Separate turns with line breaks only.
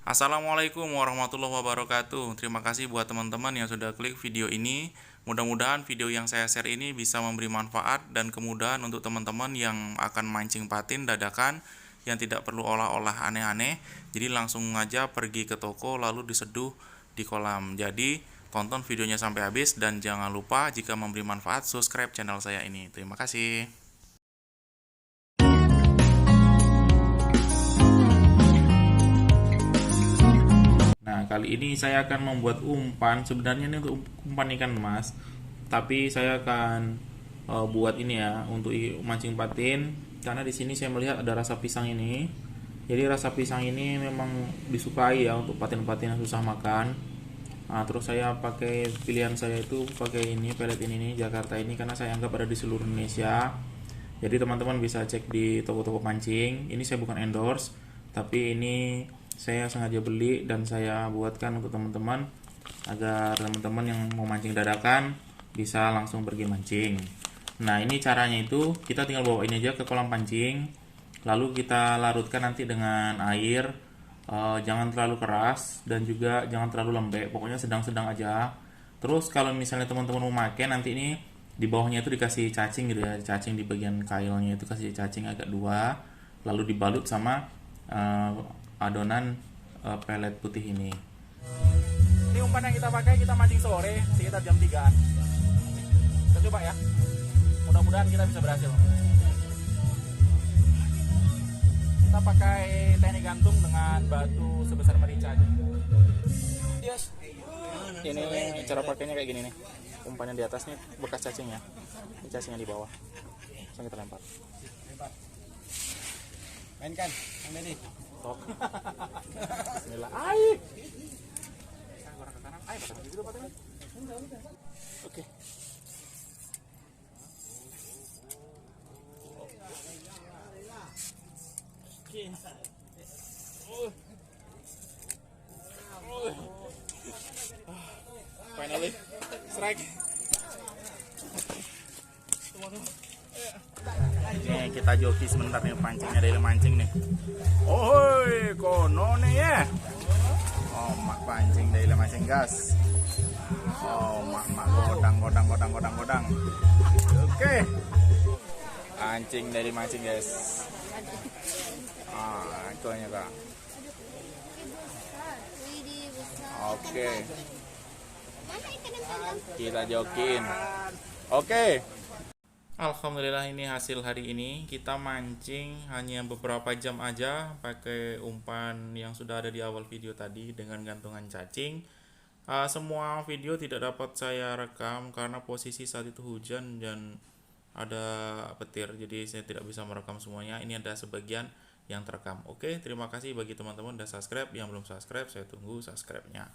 Assalamualaikum warahmatullahi wabarakatuh. Terima kasih buat teman-teman yang sudah klik video ini. Mudah-mudahan video yang saya share ini bisa memberi manfaat dan kemudahan untuk teman-teman yang akan mancing patin dadakan yang tidak perlu olah-olah aneh-aneh. Jadi langsung aja pergi ke toko lalu diseduh di kolam. Jadi tonton videonya sampai habis dan jangan lupa jika memberi manfaat subscribe channel saya ini. Terima kasih. Nah, kali ini saya akan membuat umpan. Sebenarnya ini untuk umpan ikan emas, tapi saya akan buat ini ya untuk mancing patin. Karena di sini saya melihat ada rasa pisang ini. Jadi rasa pisang ini memang disukai ya untuk patin-patin yang susah makan. Nah, terus saya pakai pilihan saya itu pakai ini pelet ini nih Jakarta ini karena saya anggap ada di seluruh Indonesia. Jadi teman-teman bisa cek di toko-toko pancing. Ini saya bukan endorse, tapi ini saya sengaja beli dan saya buatkan untuk teman-teman agar teman-teman yang mau mancing dadakan bisa langsung pergi mancing. Nah, ini caranya itu kita tinggal bawa ini aja ke kolam pancing, lalu kita larutkan nanti dengan air. Jangan terlalu keras dan juga jangan terlalu lembek, pokoknya sedang-sedang aja. Terus kalau misalnya teman-teman mau pakai nanti ini di bawahnya itu dikasih cacing gitu ya, cacing di bagian kailnya itu kasih cacing agak dua, lalu dibalut sama adonan pelet putih ini.
Ini umpan yang kita pakai, kita mancing sore sekitar jam 3-an. Kita coba ya, mudah-mudahan kita bisa berhasil. Kita pakai teknik gantung dengan batu sebesar merica aja. Yes. Ini cara pakainya kayak gini nih. Umpannya di atas nih bekas cacingnya. Ini cacingnya di bawah. Langsung kita lempar.
Mainkan, Bang Deddy.
Tok. Bismillah. Air. Orang ke kanan. Air pakai dulu pakai. Oke. Finally, strike.
Nih kita joki sebentar nih pancingnya dari mancing nih. Oi, kono nih ya. Oh, mak pancing dari mancing gas. Oh, mak godang. Oke. Pancing dari mancing guys. Itunya kak. Oke. Kita jokin. Oke. Alhamdulillah ini hasil hari ini. Kita mancing hanya beberapa jam aja pakai umpan yang sudah ada di awal video tadi dengan gantungan cacing. Semua video tidak dapat saya rekam karena posisi saat itu hujan dan ada petir, jadi saya tidak bisa merekam semuanya. Ini ada sebagian yang terekam. Oke, terima kasih bagi teman-teman yang sudah subscribe. Yang belum subscribe, saya tunggu subscribe-nya.